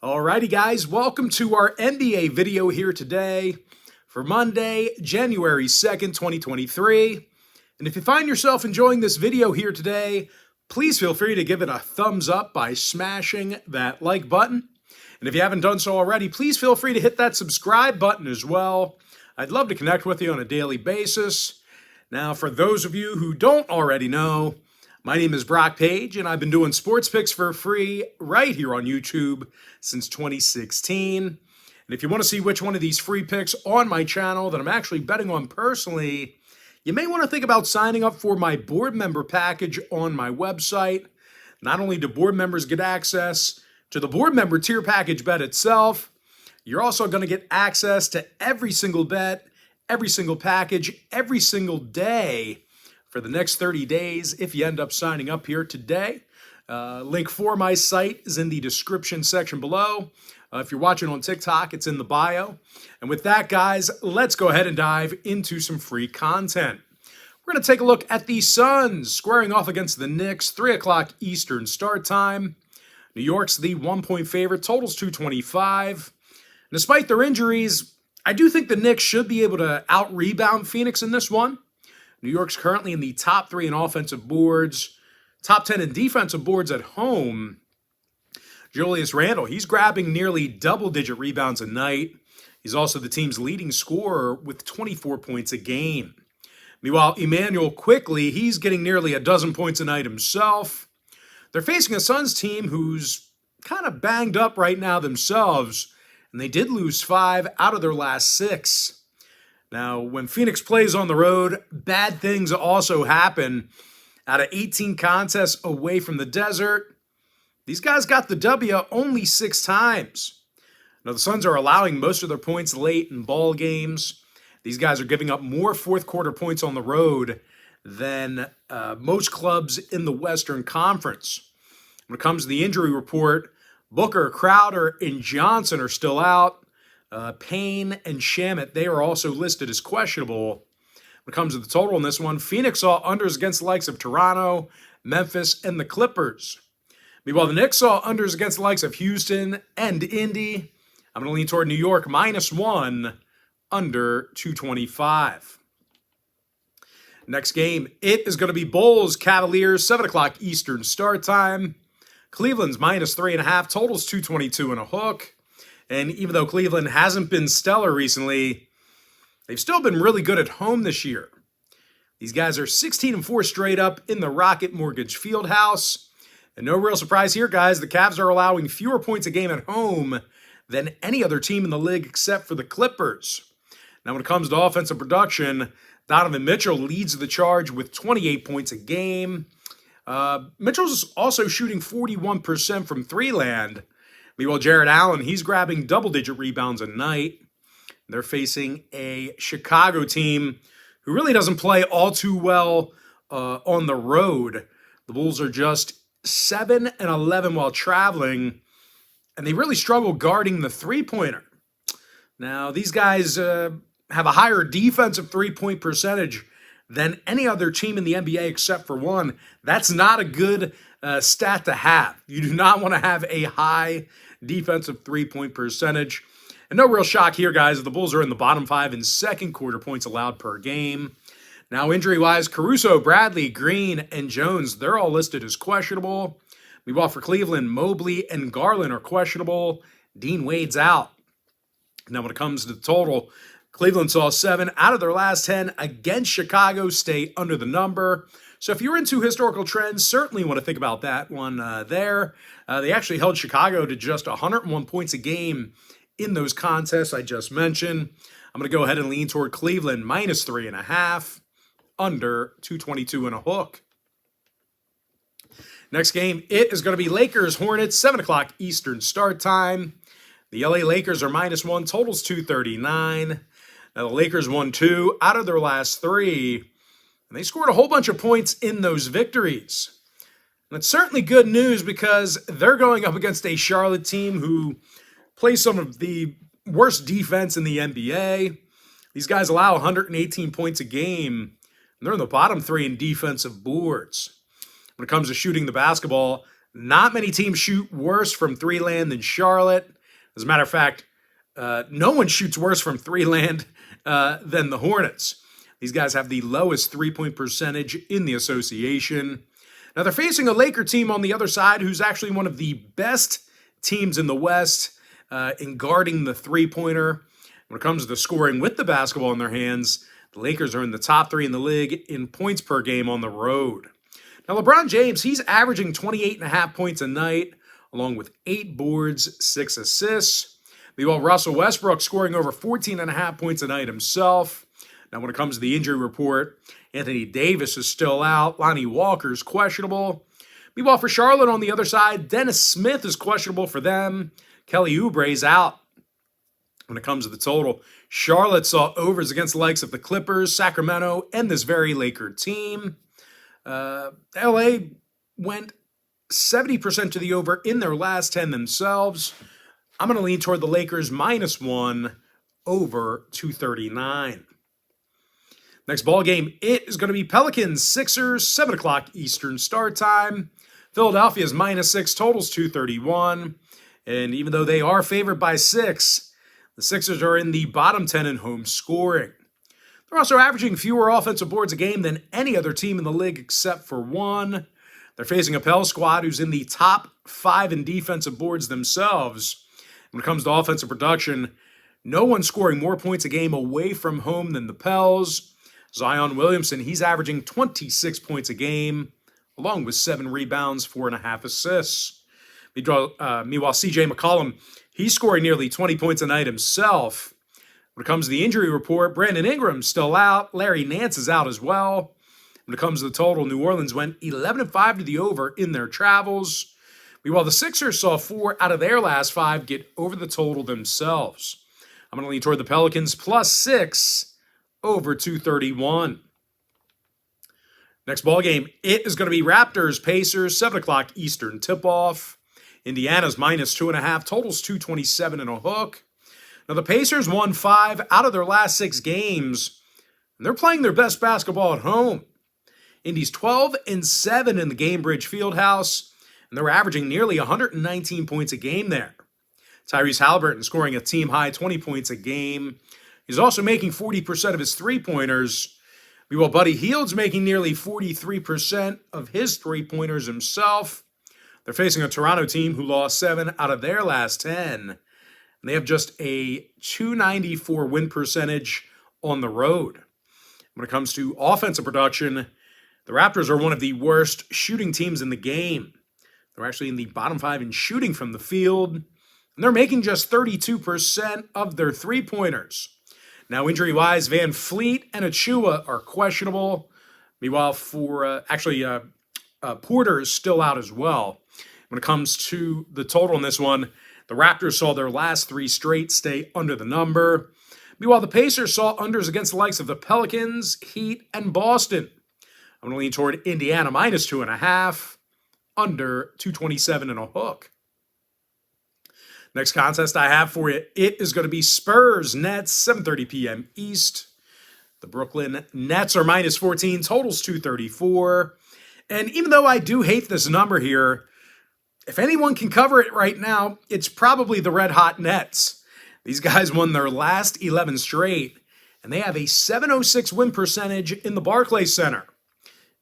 Alrighty guys, welcome to our NBA video here today for Monday, January 2nd, 2023. And if you find yourself enjoying this video here today, please feel free to give it a thumbs up by smashing that like button. And if you haven't done so already, please feel free to hit that subscribe button as well. I'd love to connect with you on a daily basis. Now, for those of you who don't already know, my name is Brock Page, and I've been doing sports picks for free right here on YouTube since 2016. And if you want to see which one of these free picks on my channel that I'm actually betting on personally, you may want to think about signing up for my board member package on my website. Not only do board members get access to the board member tier package bet itself, you're also going to get access to every single bet, every single package, every single day for the next 30 days if you end up signing up here today. Link for my site is in the description section below. If you're watching on TikTok, it's in the bio. And with that, guys, let's go ahead and dive into some free content. We're going to take a look at the Suns squaring off against the Knicks, 3 o'clock Eastern start time. New York's the 1-point favorite, totals 225. Despite their injuries, I do think the Knicks should be able to out-rebound Phoenix in this one. New York's currently in the top 3 in offensive boards, top 10 in defensive boards at home. Julius Randle, he's grabbing nearly double-digit rebounds a night. He's also the team's leading scorer with 24 points a game. Meanwhile, Emmanuel Quickley, he's getting nearly a dozen points a night himself. They're facing a Suns team who's kind of banged up right now themselves, and they did lose 5 out of their last 6. Now, when Phoenix plays on the road, bad things also happen. Out of 18 contests away from the desert, these guys got the W only 6 times. Now, the Suns are allowing most of their points late in ball games. These guys are giving up more fourth quarter points on the road than most clubs in the Western Conference. When it comes to the injury report, Booker, Crowder, and Johnson are still out. Payne and Shamet, they are also listed as questionable. When it comes to the total in this one, Phoenix saw unders against the likes of Toronto, Memphis, and the Clippers. Meanwhile, the Knicks saw unders against the likes of Houston and Indy. I'm going to lean toward New York -1, under 225. Next game, it is going to be Bulls, Cavaliers, 7 o'clock Eastern start time. Cleveland's -3.5, totals 222 and a hook. And even though Cleveland hasn't been stellar recently, they've still been really good at home this year. These guys are 16-4 straight up in the Rocket Mortgage Fieldhouse. And no real surprise here, guys. The Cavs are allowing fewer points a game at home than any other team in the league except for the Clippers. Now, when it comes to offensive production, Donovan Mitchell leads the charge with 28 points a game. Mitchell's also shooting 41% from three-land. Meanwhile, Jared Allen, he's grabbing double-digit rebounds a night. They're facing a Chicago team who really doesn't play all too well on the road. The Bulls are just 7-11 while traveling, and they really struggle guarding the three-pointer. Now, these guys have a higher defensive three-point percentage than any other team in the NBA except for one. That's not a good stat to have. You do not want to have a high defensive three-point percentage. And no real shock here, guys. The Bulls are in the bottom 5 in second quarter points allowed per game. Now, injury-wise, Caruso, Bradley, Green, and Jones, they're all listed as questionable. Meanwhile, for Cleveland, Mobley and Garland are questionable. Dean Wade's out. Now, when it comes to the total, Cleveland saw 7 out of their last 10 against Chicago, stay under the number. So if you're into historical trends, certainly want to think about that one there. They actually held Chicago to just 101 points a game in those contests I just mentioned. I'm going to go ahead and lean toward Cleveland -3.5, under 222 and a hook. Next game, it is going to be Lakers, Hornets, 7 o'clock Eastern start time. The LA Lakers are -1, totals 239. Now, the Lakers won 2 out of their last 3. And they scored a whole bunch of points in those victories. And it's certainly good news because they're going up against a Charlotte team who plays some of the worst defense in the NBA. These guys allow 118 points a game. And they're in the bottom 3 in defensive boards. When it comes to shooting the basketball, not many teams shoot worse from three-land than Charlotte. As a matter of fact, no one shoots worse from three land than the Hornets. These guys have the lowest three-point percentage in the association. Now they're facing a Laker team on the other side who's actually one of the best teams in the West in guarding the three-pointer. When it comes to the scoring with the basketball in their hands, the Lakers are in the top 3 in the league in points per game on the road. Now LeBron James, he's averaging 28.5 points a night, along with 8 boards, 6 assists. Meanwhile, Russell Westbrook scoring over 14.5 points a night himself. Now, when it comes to the injury report, Anthony Davis is still out. Lonnie Walker's questionable. Meanwhile, for Charlotte on the other side, Dennis Smith is questionable for them. Kelly Oubre's out. When it comes to the total, Charlotte saw overs against the likes of the Clippers, Sacramento, and this very Laker team. LA went 70% to the over in their last 10 themselves. I'm going to lean toward the Lakers -1 over 239. Next ball game, it is going to be Pelicans, Sixers, 7 o'clock Eastern start time. Philadelphia's -6, totals 231. And even though they are favored by 6, the Sixers are in the bottom 10 in home scoring. They're also averaging fewer offensive boards a game than any other team in the league except for one. They're facing a Pel squad who's in the top 5 in defensive boards themselves. When it comes to offensive production, no one's scoring more points a game away from home than the Pels. Zion Williamson, he's averaging 26 points a game, along with 7 rebounds, 4.5 assists. Meanwhile, C.J. McCollum, he's scoring nearly 20 points a night himself. When it comes to the injury report, Brandon Ingram's still out. Larry Nance is out as well. When it comes to the total, New Orleans went 11-5 to the over in their travels. Meanwhile, the Sixers saw 4 out of their last 5 get over the total themselves. I'm going to lean toward the Pelicans +6 over 231. Next ball game, it is going to be Raptors, Pacers, 7 o'clock Eastern tip-off. Indiana's -2.5, totals 227 and a hook. Now, the Pacers won 5 out of their last 6 games, and they're playing their best basketball at home. Indy's 12-7 in the Gainbridge Fieldhouse, and they're averaging nearly 119 points a game there. Tyrese Halliburton scoring a team-high 20 points a game. He's also making 40% of his three-pointers. Meanwhile, Buddy Hield's making nearly 43% of his three-pointers himself. They're facing a Toronto team who lost 7 out of their last 10. And they have just a 294 win percentage on the road. When it comes to offensive production, the Raptors are one of the worst shooting teams in the game. They're actually in the bottom 5 in shooting from the field. And they're making just 32% of their three-pointers. Now, injury-wise, Van Fleet and Achua are questionable. Meanwhile, Porter is still out as well. When it comes to the total in this one, the Raptors saw their last 3 straight stay under the number. Meanwhile, the Pacers saw unders against the likes of the Pelicans, Heat, and Boston. I'm going to lean toward Indiana -2.5, under 227 and a hook. Next contest I have for you, it is going to be Spurs Nets, 7:30 p.m. East. The Brooklyn Nets are -14, totals 234. And even though I do hate this number here, if anyone can cover it right now, it's probably the Red Hot Nets. These guys won their last 11 straight, and they have a 706 win percentage in the Barclays Center.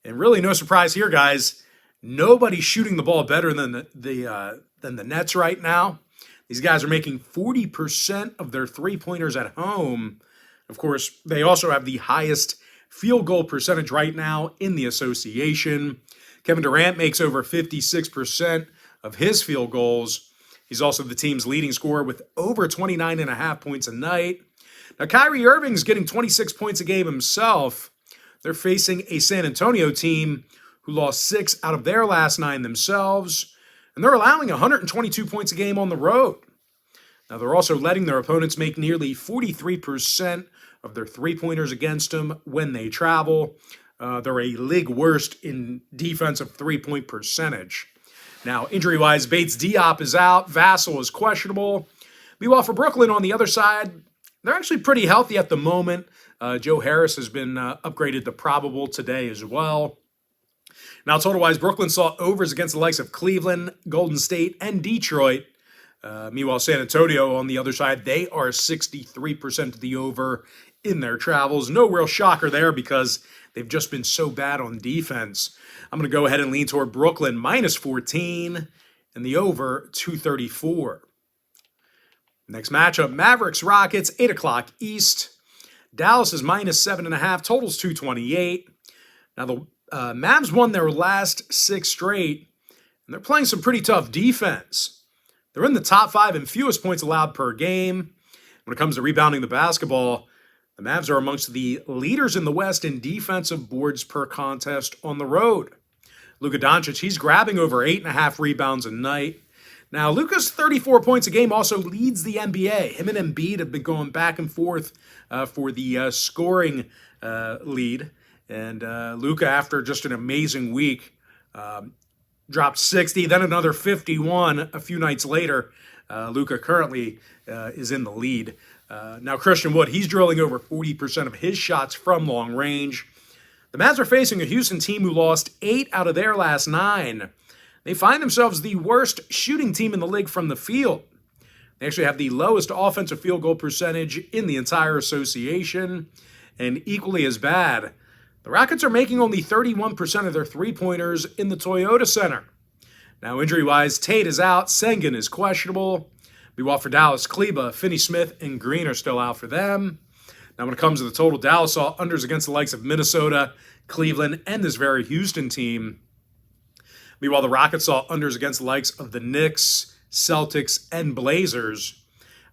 And really, no surprise here, guys. Nobody's shooting the ball better than the Nets right now. These guys are making 40% of their three-pointers at home. Of course, they also have the highest field goal percentage right now in the association. Kevin Durant makes over 56% of his field goals. He's also the team's leading scorer with over 29.5 points a night. Now, Kyrie Irving's getting 26 points a game himself. They're facing a San Antonio team who lost 6 out of their last 9 themselves. And they're allowing 122 points a game on the road. Now, they're also letting their opponents make nearly 43% of their three-pointers against them when they travel. They're a league worst in defensive three-point percentage. Now, injury-wise, Bates Diop is out. Vassell is questionable. Meanwhile, for Brooklyn on the other side, they're actually pretty healthy at the moment. Joe Harris has been upgraded to probable today as well. Now, total-wise, Brooklyn saw overs against the likes of Cleveland, Golden State, and Detroit. Meanwhile, San Antonio on the other side, they are 63% to the over in their travels. No real shocker there because they've just been so bad on defense. I'm going to go ahead and lean toward Brooklyn minus 14 and the over 234. Next matchup, Mavericks Rockets, 8 o'clock East. Dallas is minus 7.5, totals 228. Now the Mavs won their last 6 straight, and they're playing some pretty tough defense. They're in the top 5 in fewest points allowed per game. When it comes to rebounding the basketball, the Mavs are amongst the leaders in the West in defensive boards per contest on the road. Luka Doncic, he's grabbing over 8.5 rebounds a night. Now, Luka's 34 points a game also leads the NBA. Him and Embiid have been going back and forth for the scoring lead. And Luka, after just an amazing week, dropped 60, then another 51 a few nights later. Luka currently is in the lead. Now, Christian Wood, he's drilling over 40% of his shots from long range. The Mavs are facing a Houston team who lost 8 out of their last 9. They find themselves the worst shooting team in the league from the field. They actually have the lowest offensive field goal percentage in the entire association. And equally as bad, the Rockets are making only 31% of their three-pointers in the Toyota Center. Now, injury-wise, Tate is out, Sengun is questionable. Meanwhile, for Dallas, Kleba, Finney-Smith, and Green are still out for them. Now, when it comes to the total, Dallas saw unders against the likes of Minnesota, Cleveland, and this very Houston team. Meanwhile, the Rockets saw unders against the likes of the Knicks, Celtics, and Blazers.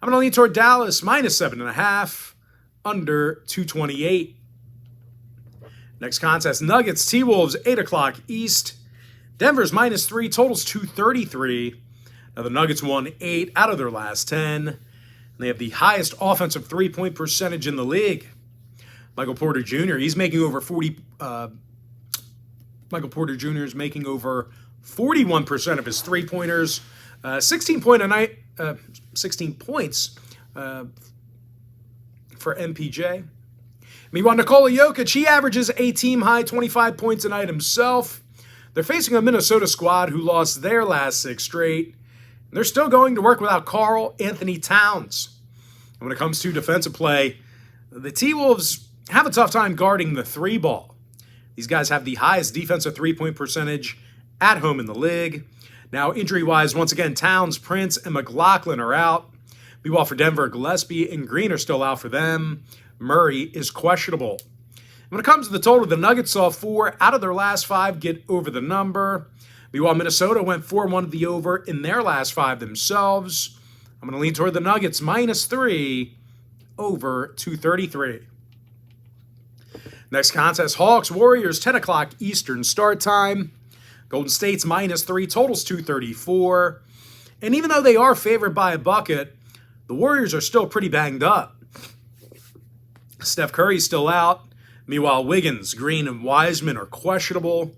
I'm going to lean toward Dallas, minus 7.5, under 228. Next contest, Nuggets, T-Wolves, 8 o'clock East. Denver's minus 3, totals 233. Now, the Nuggets won 8 out of their last 10. And they have the highest offensive three-point percentage in the league. Michael Porter Jr., he's making over 40... Michael Porter Jr. is making over 41% of his three-pointers. 16 points for MPJ. Meanwhile, Nikola Jokic, he averages a team-high 25 points a night himself. They're facing a Minnesota squad who lost their last 6 straight. And they're still going to work without Karl Anthony Towns. And when it comes to defensive play, the T-Wolves have a tough time guarding the 3-ball. These guys have the highest defensive three-point percentage at home in the league. Now, injury-wise, once again, Towns, Prince, and McLaughlin are out. Meanwhile, for Denver, Gillespie and Green are still out for them. Murray is questionable. When it comes to the total, the Nuggets saw 4 out of their last 5 get over the number. Meanwhile, Minnesota went 4-1 to the over in their last 5 themselves. I'm going to lean toward the Nuggets, minus 3, over 233. Next contest, Hawks, Warriors, 10 o'clock Eastern start time. Golden State's minus 3, totals 234. And even though they are favored by a bucket, the Warriors are still pretty banged up. Steph Curry's still out. Meanwhile, Wiggins, Green, and Wiseman are questionable.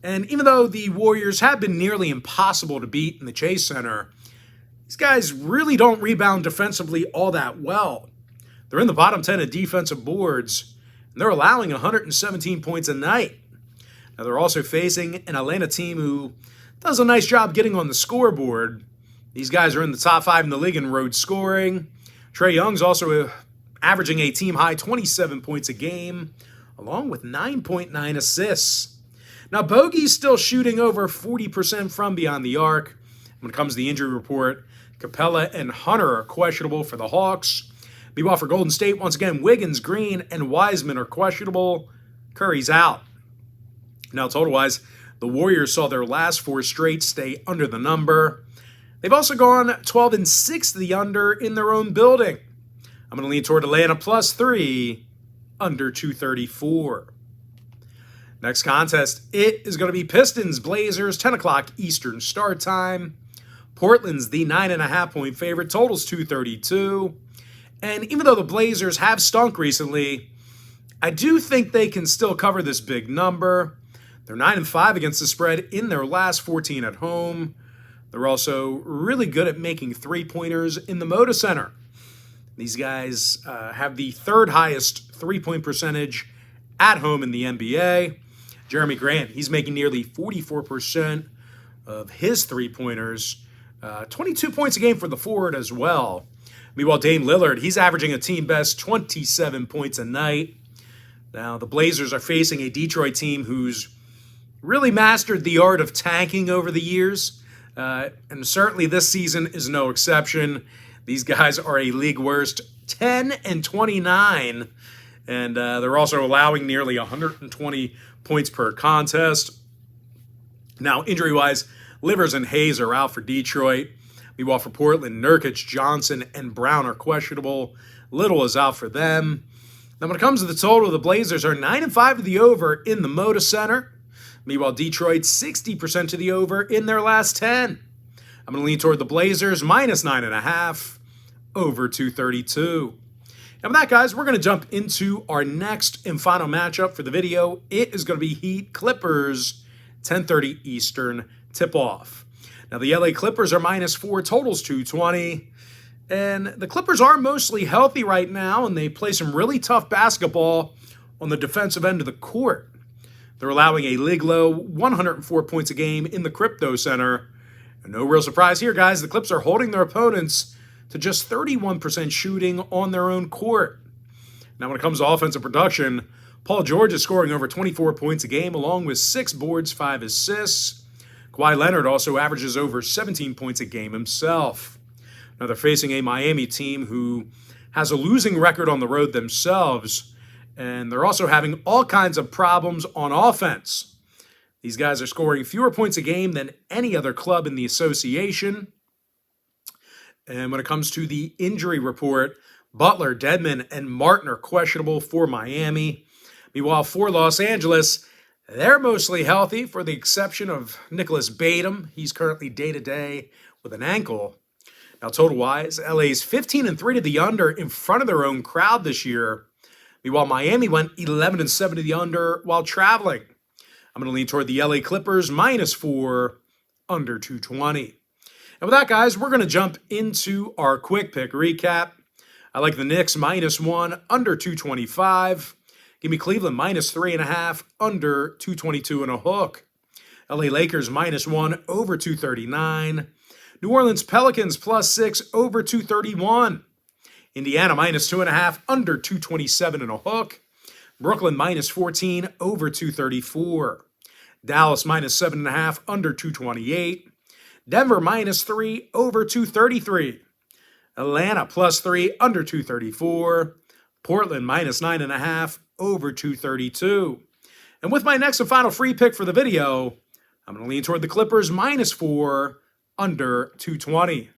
And even though the Warriors have been nearly impossible to beat in the Chase Center, these guys really don't rebound defensively all that well. They're in the bottom 10 of defensive boards, and they're allowing 117 points a night. Now, they're also facing an Atlanta team who does a nice job getting on the scoreboard. These guys are in the top 5 in the league in road scoring. Trae Young's also averaging a team-high 27 points a game, along with 9.9 assists. Now, Bogey's still shooting over 40% from beyond the arc. When it comes to the injury report, Capella and Hunter are questionable for the Hawks. Meanwhile, for Golden State, once again, Wiggins, Green, and Wiseman are questionable. Curry's out. Now, total-wise, the Warriors saw their last 4 straight stay under the number. They've also gone 12-6 to the under in their own building. I'm going to lean toward Atlanta plus 3, under 234. Next contest, it is going to be Pistons, Blazers, 10 o'clock Eastern start time. Portland's the 9.5-point favorite, totals 232. And even though the Blazers have stunk recently, I do think they can still cover this big number. They're 9-5 against the spread in their last 14 at home. They're also really good at making three-pointers in the Moda Center. These guys have the 3rd highest three-point percentage at home in the NBA. Jeremy Grant, he's making nearly 44% of his three-pointers. 22 points a game for the forward as well. Meanwhile, Dame Lillard, he's averaging a team best 27 points a night. Now, the Blazers are facing a Detroit team who's really mastered the art of tanking over the years, and certainly this season is no exception. These guys are a league worst 10-29, and they're also allowing nearly 120 points per contest. Now, injury-wise, Livers and Hayes are out for Detroit. Meanwhile, for Portland, Nurkic, Johnson, and Brown are questionable. Little is out for them. Now, when it comes to the total, the Blazers are 9-5 to the over in the Moda Center. Meanwhile, Detroit 60% to the over in their last 10. I'm going to lean toward the Blazers, minus 9.5, over 232. And with that, guys, we're going to jump into our next and final matchup for the video. It is going to be Heat Clippers, 10:30 Eastern tip-off. Now, the LA Clippers are -4, totals 220. And the Clippers are mostly healthy right now, and they play some really tough basketball on the defensive end of the court. They're allowing a league-low 104 points a game in the Crypto Center. And no real surprise here, guys. The Clips are holding their opponents to just 31% shooting on their own court. Now, when it comes to offensive production, Paul George is scoring over 24 points a game, along with 6 boards, 5 assists. Kawhi Leonard also averages over 17 points a game himself. Now, they're facing a Miami team who has a losing record on the road themselves, and they're also having all kinds of problems on offense. These guys are scoring fewer points a game than any other club in the association. And when it comes to the injury report, Butler, Dedmon, and Martin are questionable for Miami. Meanwhile, for Los Angeles, they're mostly healthy, for the exception of Nicholas Batum. He's currently day-to-day with an ankle. Now, total-wise, LA's 15-3 to the under in front of their own crowd this year. Meanwhile, Miami went 11-7 to the under while traveling. I'm going to lean toward the LA Clippers, -4, under 220. And with that, guys, we're going to jump into our quick pick recap. I like the Knicks, -1, under 225. Give me Cleveland, -3.5, under 222 and a hook. LA Lakers, -1, over 239. New Orleans Pelicans, +6, over 231. Indiana, -2.5, under 227 and a hook. Brooklyn, -14, over 234. Dallas, -7.5, under 228. Denver, -3, over 233. Atlanta, +3, under 234. Portland, -9.5, over 232. And with my next and final free pick for the video, I'm going to lean toward the Clippers, -4, under 220.